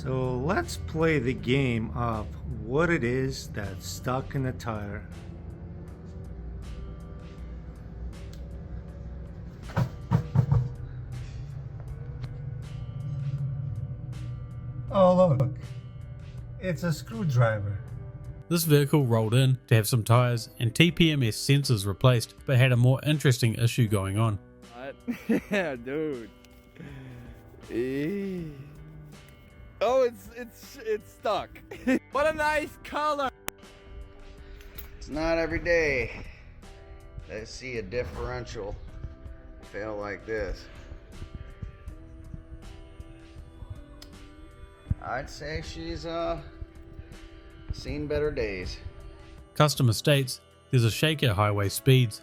So let's play the game of what it is that's stuck in the tire. Oh look, it's a screwdriver. This vehicle rolled in to have some tyres and TPMS sensors replaced, but had a more interesting issue going on. What? Yeah, dude. Oh, it's stuck. What a nice color. It's not every day that I see a differential fail like this. I'd say she's seen better days. Customer states there's a shake at highway speeds.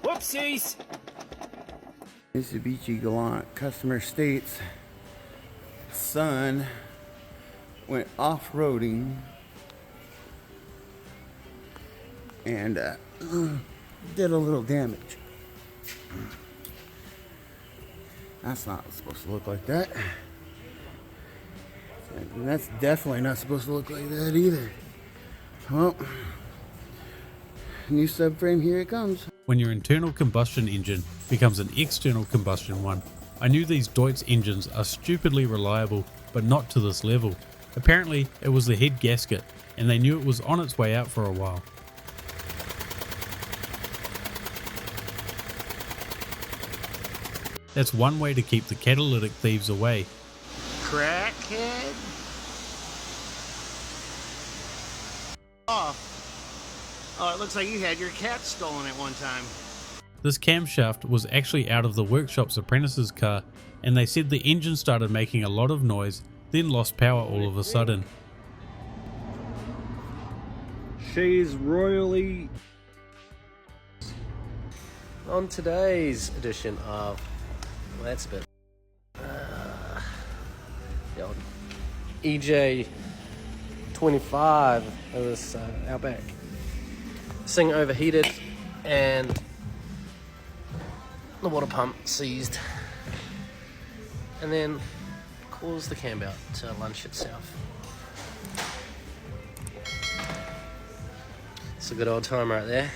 Whoopsies. Mitsubishi Gallant customer states son went off-roading and did a little damage. That's not supposed to look like that. And that's definitely not supposed to look like that either. Well, new subframe, here it comes. When your internal combustion engine becomes an external combustion one, I knew these Deutz engines are stupidly reliable, but not to this level. Apparently it was the head gasket, and they knew it was on its way out for a while. That's one way to keep the catalytic thieves away. Crackhead? Oh, it looks like you had your cat stolen at one time. This camshaft was actually out of the workshop's Apprentice's car, and they said the engine started making a lot of noise, then lost power all of a sudden. She's royally... On today's edition of, well, that's a bit, the old EJ 25 of this Outback. This thing overheated and the water pump seized and then caused the cam belt to lunge itself. It's a good old time right there.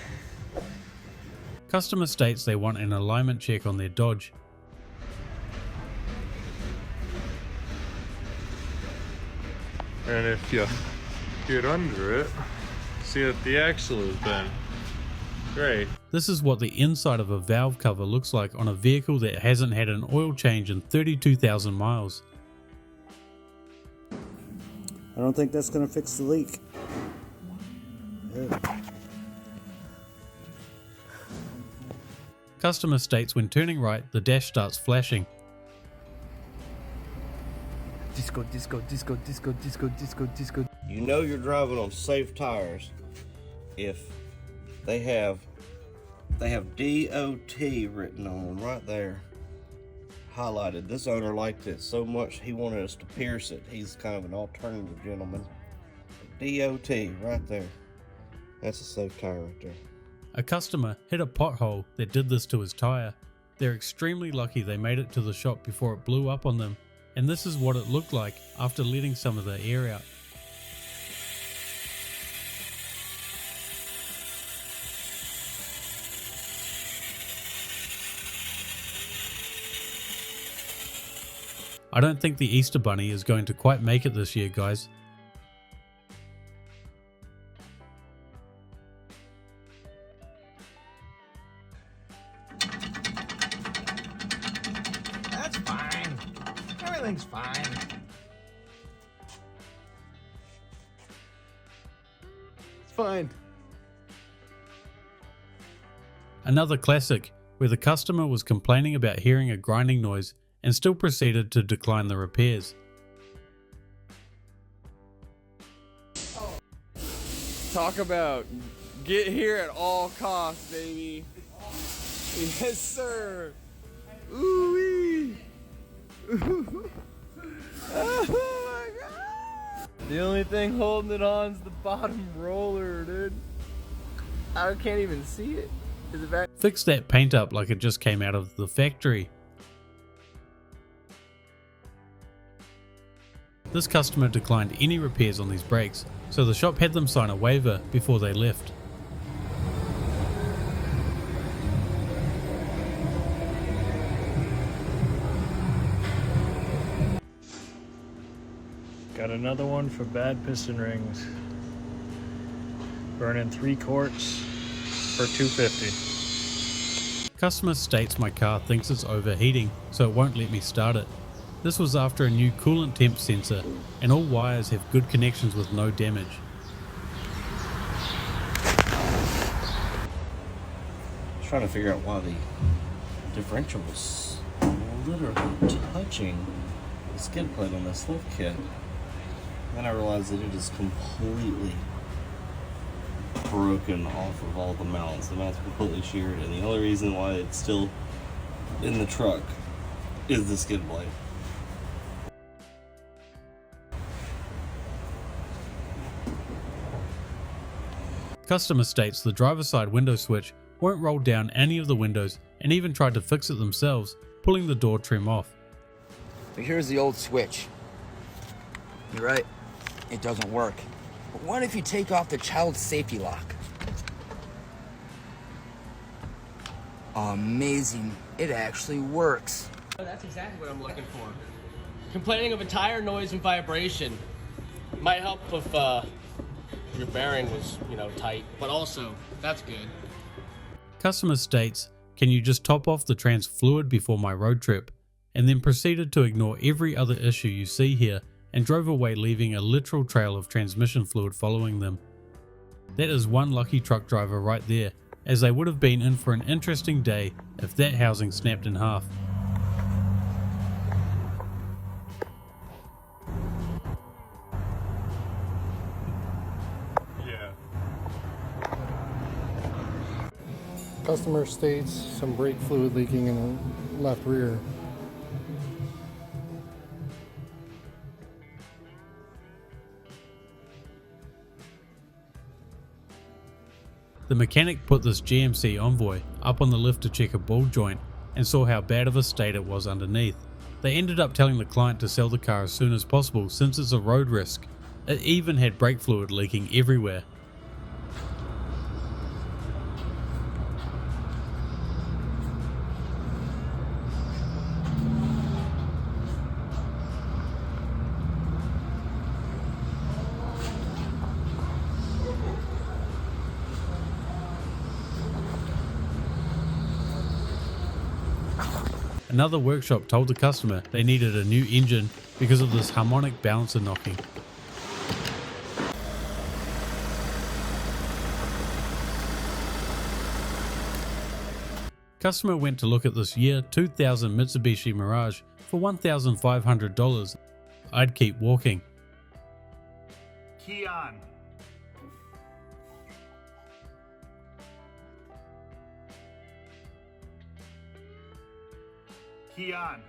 Customer states they want an alignment check on their Dodge. And if you get under it, see that the axle has been great. This is what the inside of a valve cover looks like on a vehicle that hasn't had an oil change in 32,000 miles. I don't think that's going to fix the leak. Customer states when turning right, the dash starts flashing. Disco, disco, disco, disco, disco, disco, disco. You know you're driving on safe tires if they have DOT written on them right there, highlighted. This owner liked it so much he wanted us to pierce it. He's kind of an alternative gentleman. DOT right there. That's a safe tire right there. A customer hit a pothole that did this to his tire. They're extremely lucky they made it to the shop before it blew up on them, and this is what it looked like after letting some of the air out. I don't think the Easter Bunny is going to quite make it this year, guys. That's fine. Everything's fine. It's fine. Another classic, where the customer was complaining about hearing a grinding noise and still proceeded to decline the repairs. Talk about get here at all costs, baby. Yes, sir. Ooh-wee. Oh my God. The only thing holding it on is the bottom roller, dude. I can't even see it. Is it back? Fix that paint up like it just came out of the factory. This customer declined any repairs on these brakes, so the shop had them sign a waiver before they left. Got another one for bad piston rings. Burning 3 quarts for $2.50. Customer states my car thinks it's overheating, so it won't let me start it. This was after a new coolant temp sensor, and all wires have good connections with no damage. Trying to figure out why the differential was literally touching the skid plate on this lift kit. Then I realized that it is completely broken off of all the mounts. The mounts are completely sheared, and the only reason why it's still in the truck is the skid plate. Customer states the driver's side window switch won't roll down any of the windows and even tried to fix it themselves, pulling the door trim off. But here's the old switch. You're right, it doesn't work. But what if you take off the child safety lock? Amazing, it actually works. That's exactly what I'm looking for. Complaining of a tire noise and vibration might help if your bearing was, tight, but also, that's good. Customer states, can you just top off the trans fluid before my road trip? And then proceeded to ignore every other issue you see here and drove away, leaving a literal trail of transmission fluid following them. That is one lucky truck driver right there, as they would have been in for an interesting day if that housing snapped in half. Customer states some brake fluid leaking in the left rear. The mechanic put this GMC Envoy up on the lift to check a ball joint and saw how bad of a state it was underneath. They ended up telling the client to sell the car as soon as possible since it's a road risk. It even had brake fluid leaking everywhere. Another workshop told the customer they needed a new engine because of this harmonic balancer knocking. Customer went to look at this year 2000 Mitsubishi Mirage for $1,500. I'd keep walking. Key on. Key on.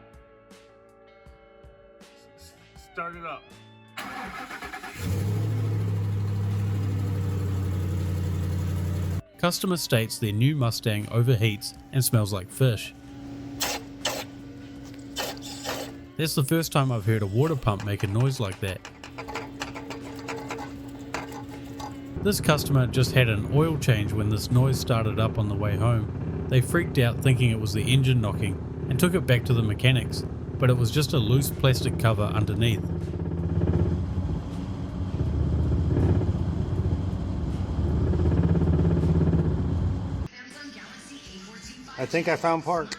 Start it up. Customer states their new Mustang overheats and smells like fish. That's the first time I've heard a water pump make a noise like that. This customer just had an oil change when this noise started up on the way home. They freaked out thinking it was the engine knocking and took it back to the mechanics, but it was just a loose plastic cover underneath. I think I found part.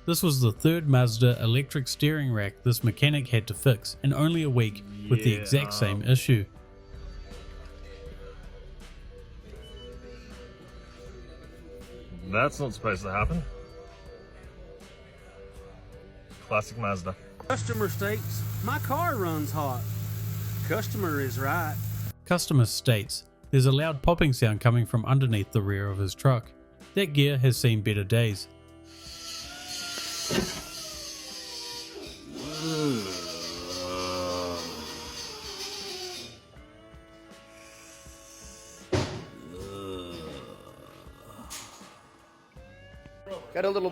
This was the third Mazda electric steering rack this mechanic had to fix in only a week with the exact same issue. That's not supposed to happen. Classic Mazda. Customer states, my car runs hot. Customer is right. Customer states there's a loud popping sound coming from underneath the rear of his truck. That gear has seen better days. Got a little,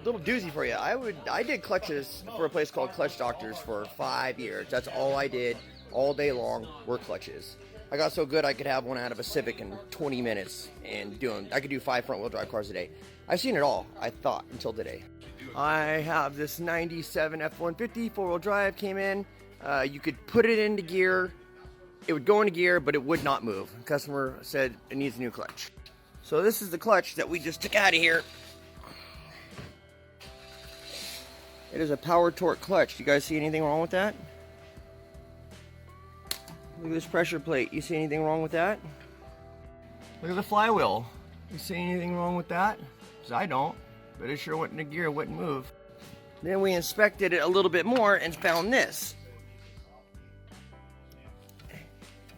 little doozy for you. I did clutches for a place called Clutch Doctors for 5 years. That's all I did all day long were clutches. I got so good I could have one out of a Civic in 20 minutes and I could do 5 front wheel drive cars a day. I've seen it all, I thought, until today. I have this 97 F-150 4-wheel drive came in. You could put it into gear. It would go into gear, but it would not move. The customer said it needs a new clutch. So this is the clutch that we just took out of here. It is a power torque clutch. You guys see anything wrong with that? Look at this pressure plate. You see anything wrong with that? Look at the flywheel. You see anything wrong with that? Because I don't, but it sure went into gear, it wouldn't move. Then we inspected it a little bit more and found this.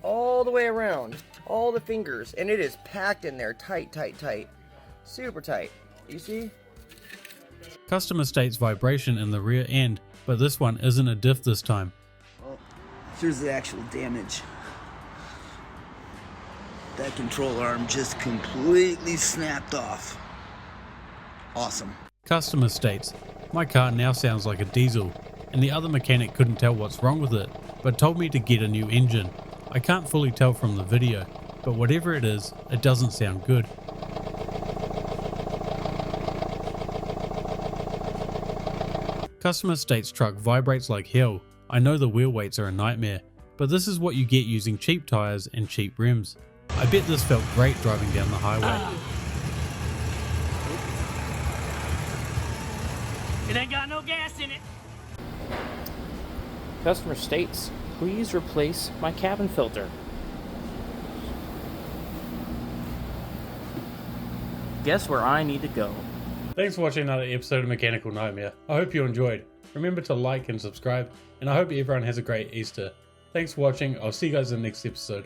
All the way around, all the fingers, and it is packed in there tight, tight, tight. Super tight. You see? Customer states vibration in the rear end, but this one isn't a diff this time. Well, here's the actual damage. That control arm just completely snapped off. Awesome. Customer states, my car now sounds like a diesel, and the other mechanic couldn't tell what's wrong with it, but told me to get a new engine. I can't fully tell from the video, but whatever it is, it doesn't sound good. Customer states truck vibrates like hell. I know the wheel weights are a nightmare, but this is what you get using cheap tires and cheap rims. I bet this felt great driving down the highway. It ain't got no gas in it. Customer states, please replace my cabin filter. Guess where I need to go. Thanks for watching another episode of Mechanical Nightmare. I hope you enjoyed. Remember to like and subscribe, and I hope everyone has a great Easter. Thanks for watching. I'll see you guys in the next episode.